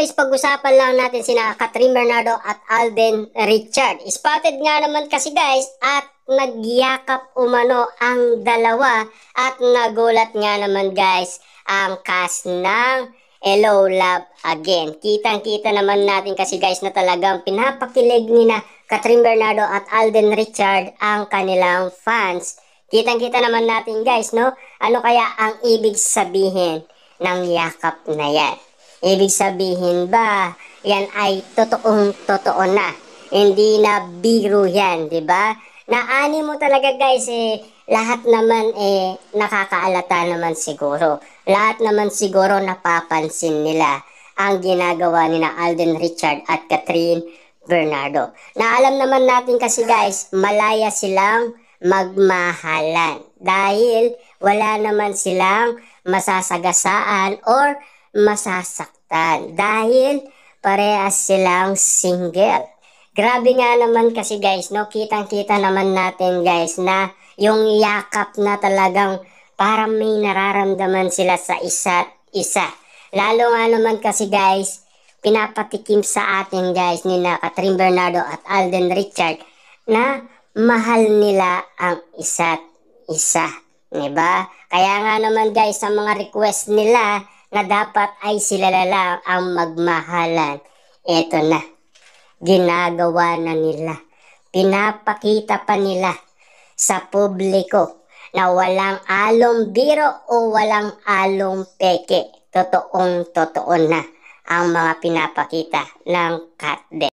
guys, pag-usapan lang natin sina Catherine Bernardo at Alden Richard. Spotted nga naman kasi guys at nagyakap umano ang dalawa at nagulat nga naman guys ang cast ng Hello Love Again. Kitang-kita naman natin kasi guys na talagang pinapakilig ni na Catherine Bernardo at Alden Richard ang kanilang fans. Kitang-kita naman natin guys, no? Ano kaya ang ibig sabihin ng yakap na yan? Ibig sabihin ba, yan ay totoong-totoo na. Hindi na biro yan, di ba? Naani mo talaga guys, lahat naman nakakaalata naman siguro. Lahat naman siguro napapansin nila ang ginagawa ni na Alden Richard at Catherine Bernardo. Na alam naman natin kasi guys, malaya silang magmahalan. Dahil wala naman silang masasagasaan or masasaktan dahil parehas silang single. Grabe nga naman kasi guys, no? Kitang-kita naman natin guys na yung yakap na talagang parang may nararamdaman sila sa isa't isa. Lalo nga naman kasi guys, pinapatikim sa atin guys ni na Catherine Bernardo at Alden Richard na mahal nila ang isa't isa. Diba? Kaya nga naman guys, sa mga request nila na dapat ay sila lang ang magmahalan. Eto na, ginagawa na nila. Pinapakita pa nila sa publiko na walang along biro o walang along peke. Totoong-totoo na ang mga pinapakita ng Kat.